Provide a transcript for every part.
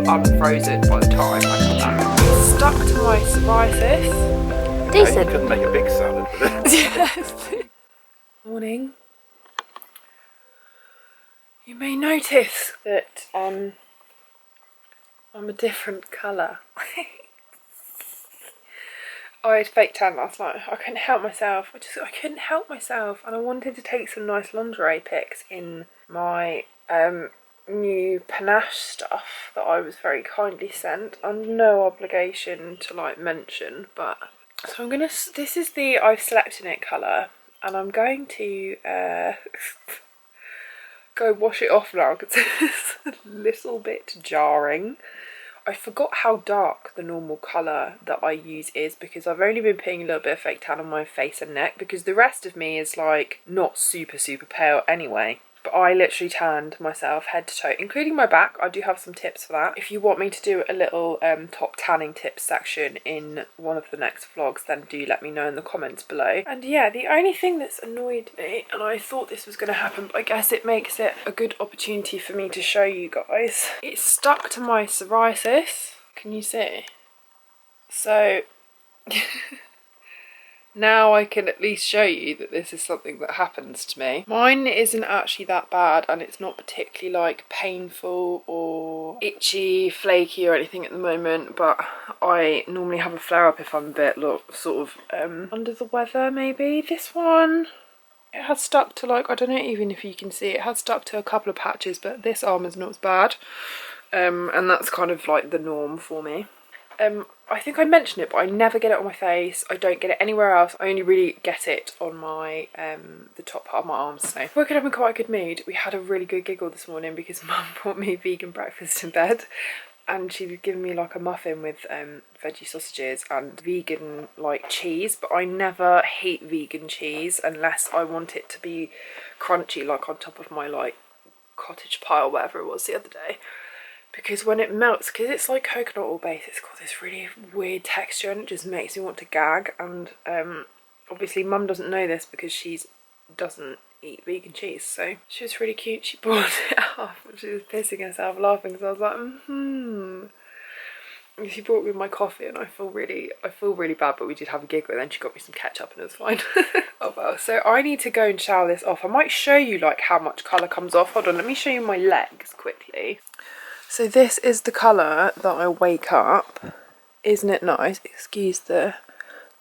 unfrozen by the time I come back. It's stuck to my psoriasis. Decent. You couldn't make a big salad with it. Yes. Morning. You may notice that I'm a different colour. I had fake tan last night. I couldn't help myself. I couldn't help myself, and I wanted to take some nice lingerie pics in my new panache stuff that I was very kindly sent. Under no obligation to like mention, but so I'm gonna. This is the I've slept in it colour, and I'm going to go wash it off now because it's a little bit jarring. I forgot how dark the normal colour that I use is because I've only been putting a little bit of fake tan on my face and neck because the rest of me is like not super pale anyway. But I literally tanned myself head to toe, including my back. I do have some tips for that. If you want me to do a little top tanning tips section in one of the next vlogs, then do let me know in the comments below. And yeah, the only thing that's annoyed me, and I thought this was going to happen, but I guess it makes it a good opportunity for me to show you guys. It's stuck to my psoriasis. Can you see? So... now I can at least show you that this is something that happens to me. Mine isn't actually that bad, and it's not particularly like painful or itchy, flaky or anything at the moment, but I normally have a flare up if I'm a bit sort of under the weather maybe. This one, it has stuck to like, I don't know even if you can see, it has stuck to a couple of patches, but this arm is not as bad. And that's kind of like the norm for me. I think I mentioned it, but I never get it on my face. I don't get it anywhere else. I only really get it on my the top part of my arms. So woken up in quite a good mood. We had a really good giggle this morning because Mum brought me vegan breakfast in bed, and she was giving me like a muffin with veggie sausages and vegan like cheese. But I never hate vegan cheese unless I want it to be crunchy, like on top of my like cottage pie or whatever it was the other day. Because when it melts, because it's like coconut oil based, it's got this really weird texture and it just makes me want to gag. And obviously Mum doesn't know this because she doesn't eat vegan cheese. So she was really cute. She brought it off and she was pissing herself laughing because I was like, And she brought me my coffee and I feel really bad, but we did have a giggle and then she got me some ketchup and it was fine. Oh well, so I need to go and shower this off. I might show you like how much colour comes off. Hold on, let me show you my legs quickly. So this is the colour that I wake up. Isn't it nice? Excuse the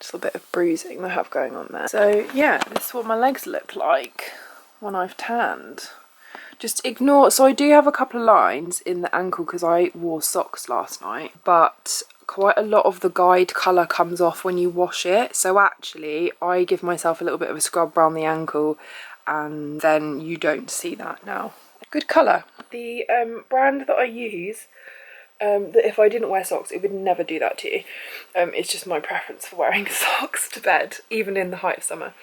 little bit of bruising I have going on there. So yeah, this is what my legs look like when I've tanned. Just ignore, so I do have a couple of lines in the ankle because I wore socks last night, but quite a lot of the guide colour comes off when you wash it. So actually I give myself a little bit of a scrub around the ankle and then you don't see that now. Good colour. The brand that I use, that if I didn't wear socks, it would never do that to you. It's just my preference for wearing socks to bed, even in the height of summer,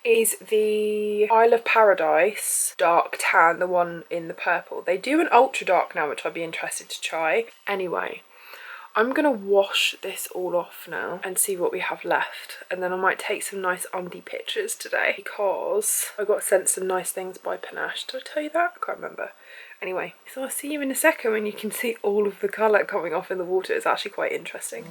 is the Isle of Paradise dark tan, the one in the purple. They do an ultra dark now, which I'd be interested to try. Anyway, I'm going to wash this all off now and see what we have left. And then I might take some nice undie pictures today because I got sent some nice things by Panache. Did I tell you that? I can't remember. Anyway, so I'll see you in a second when you can see all of the colour coming off in the water. It's actually quite interesting.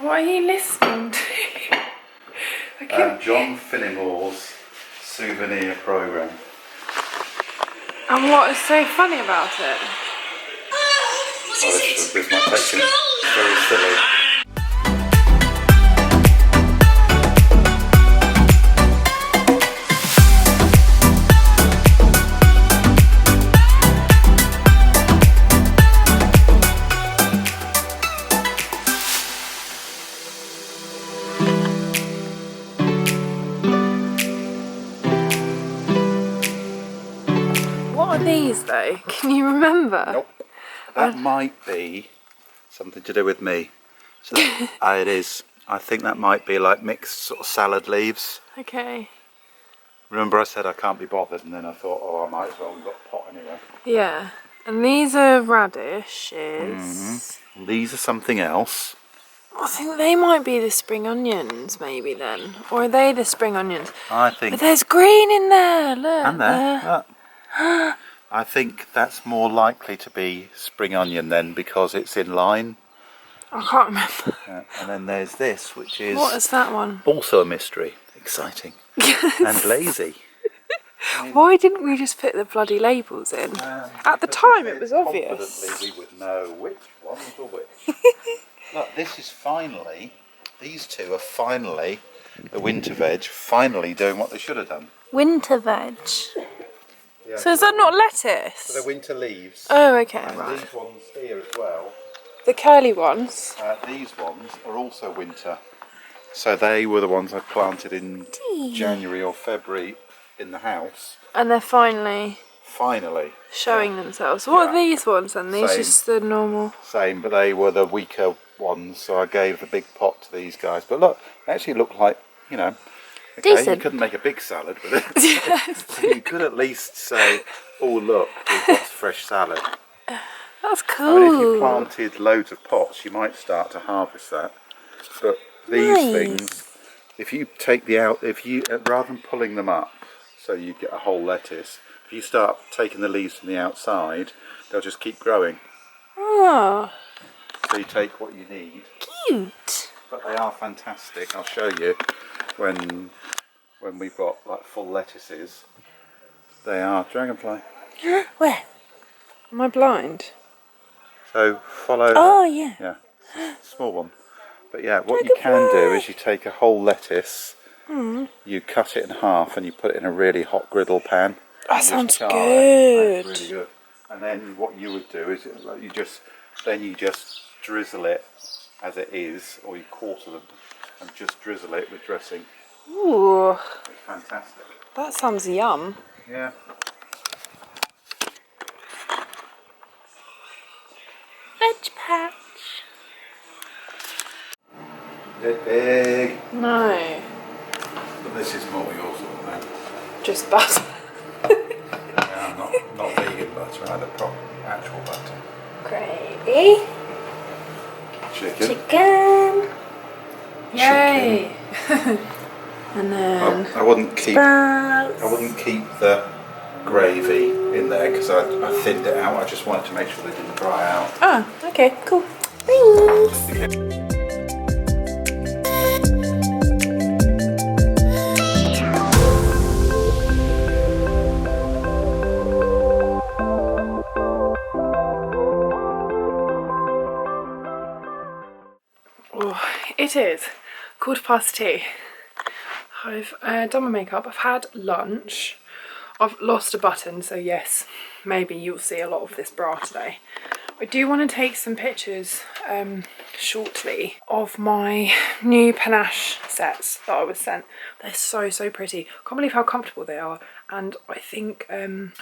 What are you listening to? John Finnemore's souvenir programme. And what is so funny about it? Oh, this might take him very silly. What are these though? Can you remember? Nope. That might be something to do with me. So it is. I think that might be like mixed sort of salad leaves. Okay. Remember I said I can't be bothered, and then I thought, oh, I might as well have got a pot anyway. Yeah. And these are radishes. These are something else. I think they might be the spring onions, maybe then. Or are they the spring onions? I think. But there's green in there, look. And there. Look. I think that's more likely to be spring onion then, because it's in line. I can't remember. And then there's this, which is What is that one? also a mystery. Exciting. And lazy. Why didn't we just put the bloody labels in? At the time it was obvious. Confidently we would know which ones are which. Look, this is finally, these two are finally, the winter veg, finally doing what they should have done. Winter veg. Yeah, So is that not lettuce? So they're winter leaves. Oh, okay, And right. these ones here as well. The curly ones. These ones are also winter. So they were the ones I planted in January or February in the house. And they're finally Finally. showing themselves. What are these ones then? These Same. just the normal. Same, but they were the weaker ones, so I gave the big pot to these guys. But look, they actually look like, you know, okay, Decent. you couldn't make a big salad with it. Yes. You could at least say, oh look, we've got fresh salad. That's I mean, if you cool. planted loads of pots, you might start to harvest that. But these things, if you take rather than pulling them up, so you get a whole lettuce, if you start taking the leaves from the outside, they'll just keep growing. Oh, So you take what you need. cute. But they are fantastic. I'll show you when we've got like full lettuces. They are dragonfly. Where? Am I blind? So follow. Oh, yeah. Yeah, small one. But yeah, what you can do is you take a whole lettuce, you cut it in half, and you put it in a really hot griddle pan. That sounds char good. it. That's really good. And then what you would do is you just drizzle it as it is, or you quarter them and just drizzle it with dressing. Ooh, It's fantastic. that sounds yum. Yeah. Veg patch. Bit big. No, But this is more yours than mine. just butter. Yeah, not vegan butter, either proper actual butter. Gravy. Chicken. Chicken. Yay. And then I wouldn't keep sprouts. I wouldn't keep the gravy in there because I thinned it out. I just wanted to make sure they didn't dry out. Oh, okay, cool. Thanks. Oh, it is 2:15. I've done my makeup, I've had lunch, I've lost a button, so yes, maybe you'll see a lot of this bra today. I do want to take some pictures shortly of my new panache sets that I was sent. They're so pretty. I can't believe how comfortable they are, and I think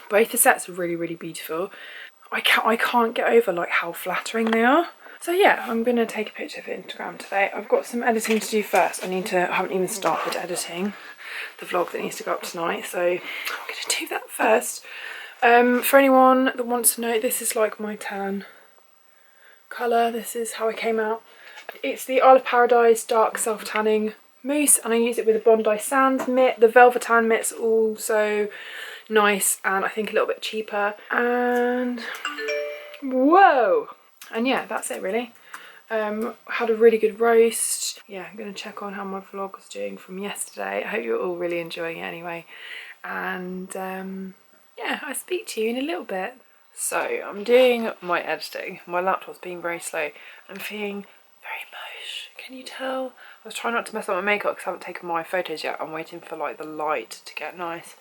both the sets are really beautiful. I can't get over like how flattering they are. So yeah, I'm gonna take a picture for Instagram today. I've got some editing to do first. I haven't even started editing the vlog that needs to go up tonight, so I'm gonna do that first. For anyone that wants to know, this is like my tan colour. This is how I came out. It's the Isle of Paradise Dark Self Tanning Mousse, and I use it with a Bondi Sands mitt. The Velvetan mitt's also nice and I think a little bit cheaper. And whoa! And yeah, that's it really. Had a really good roast. Yeah, I'm going to check on how my vlog was doing from yesterday. I hope you're all really enjoying it anyway. And yeah, I'll speak to you in a little bit. So I'm doing my editing. My laptop's being very slow. I'm feeling very mosh. Can you tell? I was trying not to mess up my makeup because I haven't taken my photos yet. I'm waiting for like the light to get nice.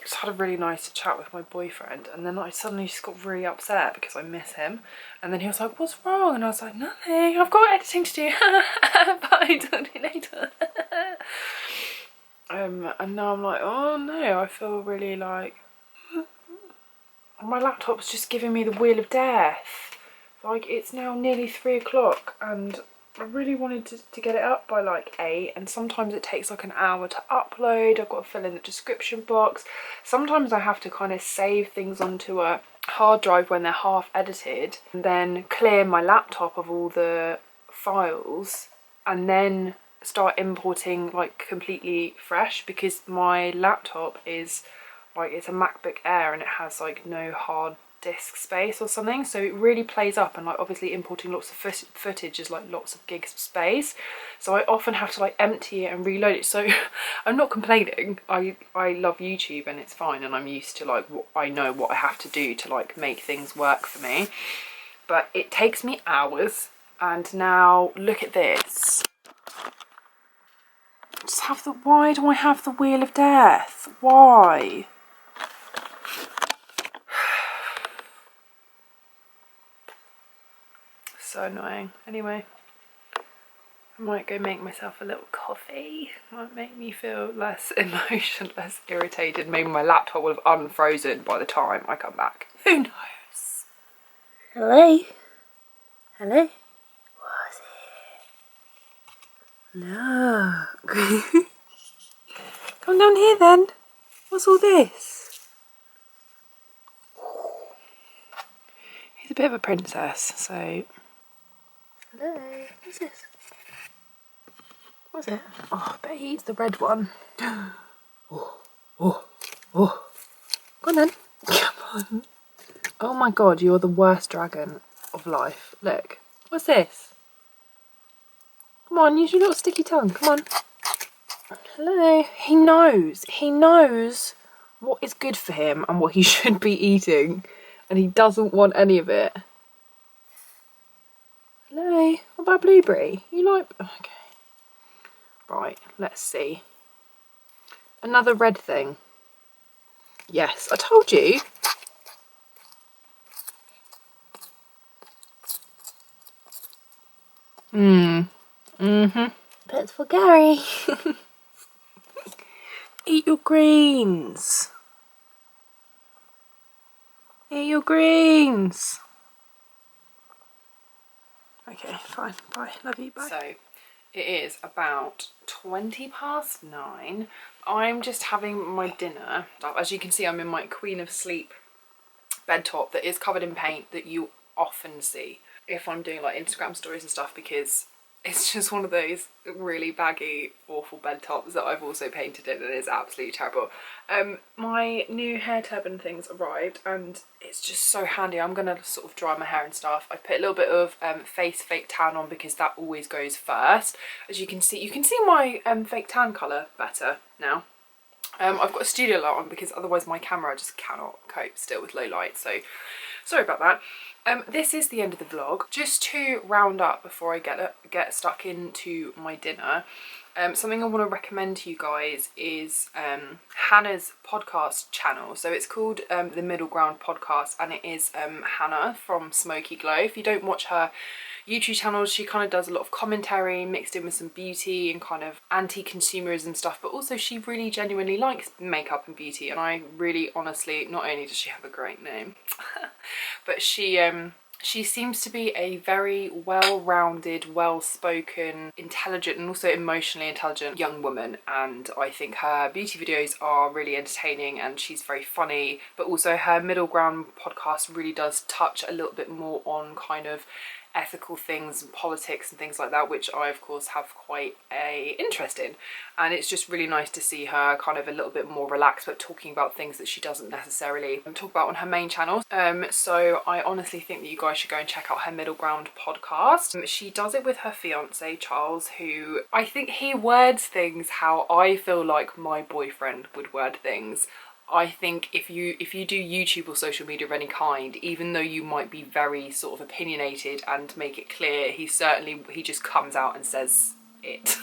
Just had a really nice chat with my boyfriend, and then I suddenly just got really upset because I miss him. And then he was like, "What's wrong?" And I was like, "Nothing. I've got editing to do." Bye. Talk to you later. And now I'm like, oh no, I feel really like my laptop's just giving me the wheel of death. Like, it's now nearly 3 o'clock and I really wanted to get it up by like 8, and sometimes it takes like an hour to upload. I've got to fill in the description box. Sometimes I have to kind of save things onto a hard drive when they're half edited and then clear my laptop of all the files and then start importing like completely fresh, because my laptop is like, it's a MacBook Air and it has like no hard disk space or something, so it really plays up, and like obviously importing lots of footage is like lots of gigs of space, so I often have to like empty it and reload it. So I'm not complaining. I love YouTube and it's fine, and I'm used to like I know what I have to do to like make things work for me, but it takes me hours. And now look at this. Just have the, why do I have the wheel of death? Why? So annoying. Anyway, I might go make myself a little coffee. Might make me feel less emotionless, irritated. Maybe my laptop will have unfrozen by the time I come back. Who knows? Hello? Hello? What's it? Look. Come down here then. What's all this? He's a bit of a princess, so... Hello, what's this? What's it? Oh, I bet he eats the red one. Oh, oh, oh. Go on then. Come on. Oh my god, you're the worst dragon of life. Look. What's this? Come on, use your little sticky tongue. Come on. Hello. He knows. He knows what is good for him and what he should be eating. And he doesn't want any of it. Hello. What about blueberry? You like... Okay. Right, let's see. Another red thing. Yes, I told you. Pets for Gary. Eat your greens. Eat your greens. Okay, fine. Bye. Love you. Bye. So, it is about 9:20. I'm just having my dinner. As you can see, I'm in my Queen of Sleep bed top that is covered in paint that you often see if I'm doing like Instagram stories and stuff, because it's just one of those really baggy, awful bed tops that I've also painted in, and it's absolutely terrible. My new hair turban things arrived and it's just so handy. I'm gonna sort of dry my hair and stuff. I put a little bit of face fake tan on because that always goes first. As you can see my fake tan colour better now. I've got a studio light on because otherwise my camera just cannot cope still with low light, so sorry about that. This is the end of the vlog. Just to round up before I get stuck into my dinner, something I want to recommend to you guys is Hannah's podcast channel. So it's called The Middle Ground Podcast, and it is Hannah from Smoky Glow. If you don't watch her YouTube channel, she kind of does a lot of commentary mixed in with some beauty and kind of anti-consumerism stuff, but also she really genuinely likes makeup and beauty, and I really honestly, not only does she have a great name, but she seems to be a very well-rounded, well-spoken, intelligent and also emotionally intelligent young woman, and I think her beauty videos are really entertaining and she's very funny, but also her Middle Ground podcast really does touch a little bit more on kind of ethical things and politics and things like that, which I of course have quite a interest in, and it's just really nice to see her kind of a little bit more relaxed but talking about things that she doesn't necessarily talk about on her main channel. So I honestly think that you guys should go and check out her Middle Ground podcast. She does it with her fiance Charles, who I think he words things how I feel like my boyfriend would word things. I think if you do YouTube or social media of any kind, even though you might be very sort of opinionated and make it clear, he just comes out and says it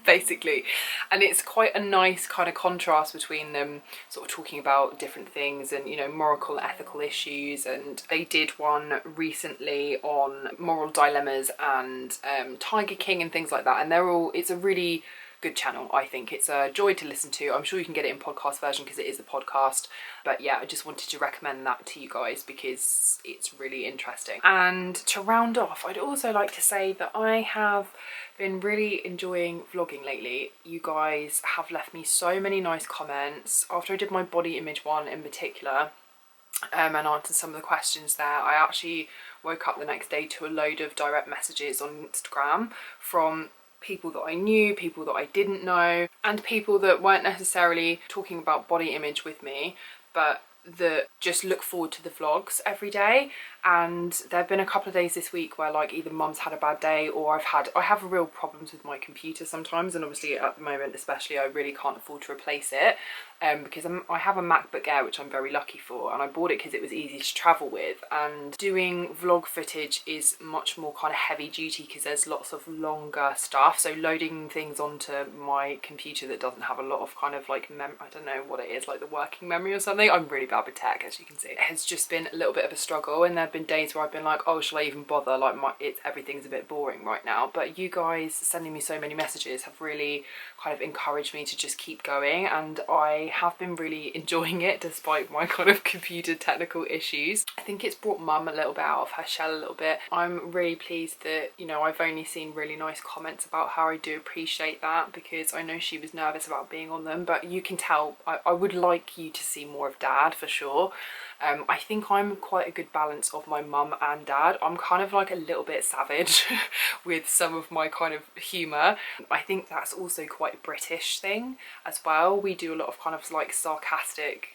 basically, and it's quite a nice kind of contrast between them sort of talking about different things and, you know, moral, ethical issues. And they did one recently on moral dilemmas and Tiger King and things like that, and it's a really good channel. I think it's a joy to listen to. I'm sure you can get it in podcast version because it is a podcast, but yeah, I just wanted to recommend that to you guys because it's really interesting. And to round off, I'd also like to say that I have been really enjoying vlogging lately. You guys have left me so many nice comments after I did my body image one in particular, and answered some of the questions there. I actually woke up the next day to a load of direct messages on Instagram from people that I knew, people that I didn't know, and people that weren't necessarily talking about body image with me, but that just look forward to the vlogs every day. And there have been a couple of days this week where like either mum's had a bad day or I have real problems with my computer sometimes, and obviously at the moment especially I really can't afford to replace it because I have a MacBook Air, which I'm very lucky for, and I bought it because it was easy to travel with, and doing vlog footage is much more kind of heavy duty because there's lots of longer stuff, so loading things onto my computer that doesn't have a lot of kind of like I don't know what it is, like the working memory or something. I'm really bad with tech, as you can see. It has just been a little bit of a struggle, and there have been days where I've been like, oh, shall I even bother, like everything's a bit boring right now. But you guys sending me so many messages have really kind of encouraged me to just keep going, and I have been really enjoying it despite my kind of computer technical issues. I think it's brought mum a little bit out of her shell a little bit. I'm really pleased that, you know, I've only seen really nice comments about how. I do appreciate that because I know she was nervous about being on them, but you can tell I would like you to see more of Dad for sure. I think I'm quite a good balance of my mum and dad. I'm kind of like a little bit savage with some of my kind of humour. I think that's also quite a British thing as well. We do a lot of kind of like sarcastic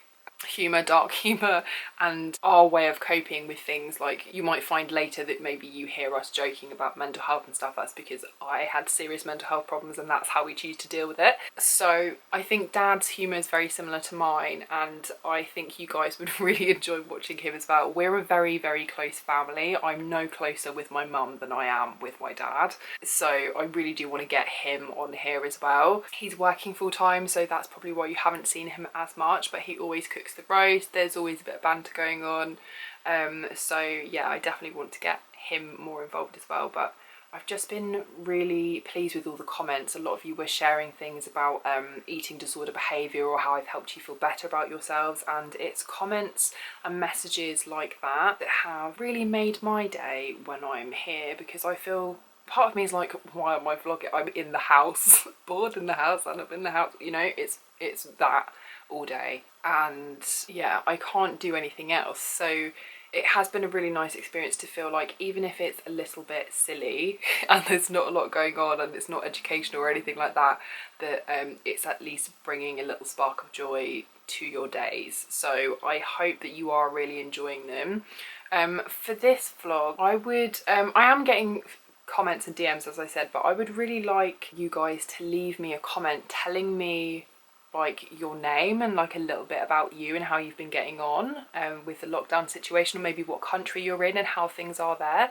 humour, dark humour, and our way of coping with things. Like you might find later that maybe you hear us joking about mental health and stuff. That's because I had serious mental health problems and that's how we choose to deal with it. So I think Dad's humour is very similar to mine, and I think you guys would really enjoy watching him as well. We're a very, very close family. I'm no closer with my mum than I am with my dad, so I really do want to get him on here as well. He's working full time, so that's probably why you haven't seen him as much, but he always cooks the roast. There's always a bit of banter going on, so yeah, I definitely want to get him more involved as well. But I've just been really pleased with all the comments. A lot of you were sharing things about eating disorder behaviour or how I've helped you feel better about yourselves, and it's comments and messages like that that have really made my day when I'm here, because I feel part of me is like, why am I vlogging? I'm in the house, bored in the house, and I'm in the house, you know, it's that all day, and yeah, I can't do anything else. So it has been a really nice experience to feel like, even if it's a little bit silly and there's not a lot going on and it's not educational or anything like that, that it's at least bringing a little spark of joy to your days. So I hope that you are really enjoying them. For this vlog, I am getting comments and DMs, as I said, but I would really like you guys to leave me a comment telling me like your name and like a little bit about you and how you've been getting on with the lockdown situation, or maybe what country you're in and how things are there.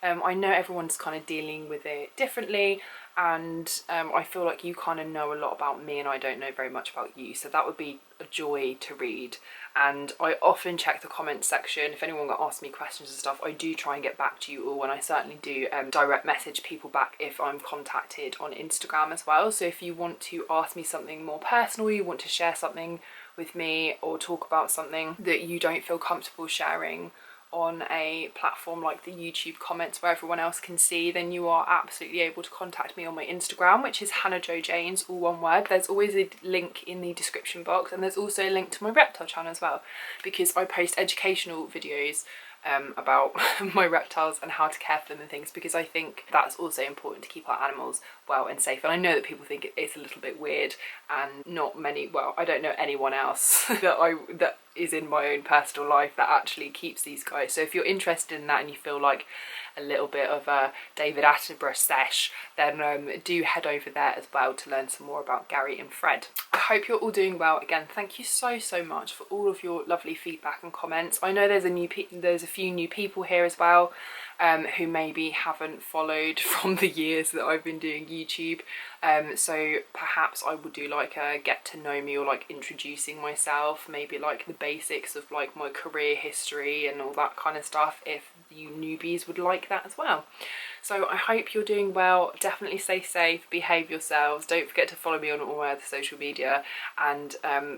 I know everyone's kind of dealing with it differently, and I feel like you kind of know a lot about me and I don't know very much about you, so that would be a joy to read. And I often check the comments section. If anyone asks me questions and stuff, I do try and get back to you all, and I certainly do direct message people back if I'm contacted on Instagram as well. So if you want to ask me something more personal, you want to share something with me or talk about something that you don't feel comfortable sharing on a platform like the YouTube comments where everyone else can see, then you are absolutely able to contact me on my Instagram, which is hannahjojanes, all one word. There's always a link in the description box, and there's also a link to my reptile channel as well, because I post educational videos about my reptiles and how to care for them and things, because I think that's also important to keep our animals well and safe. And I know that people think it's a little bit weird, and not many, well, I don't know anyone else that is in my own personal life that actually keeps these guys. So if you're interested in that and you feel like a little bit of a David Attenborough sesh, then do head over there as well to learn some more about Gary and Fred. I hope you're all doing well. Again, thank you so much for all of your lovely feedback and comments. I know there's a few new people here as well, who maybe haven't followed from the years that I've been doing YouTube. So perhaps I would do like a get to know me, or like introducing myself, maybe like the basics of like my career history and all that kind of stuff, if you newbies would like that as well. So I hope you're doing well. Definitely stay safe, behave yourselves. Don't forget to follow me on all my other social media, and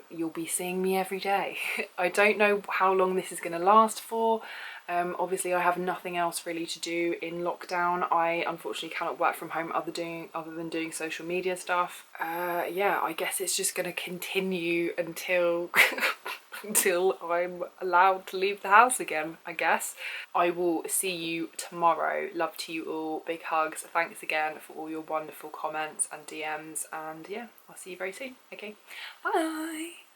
you'll be seeing me every day. I don't know how long this is going to last for. Obviously I have nothing else really to do in lockdown. I unfortunately cannot work from home other than doing social media stuff. Yeah, I guess it's just going to continue until until I'm allowed to leave the house again, I guess. I will see you tomorrow. Love to you all. Big hugs. Thanks again for all your wonderful comments and DMs, and yeah, I'll see you very soon. Okay, bye.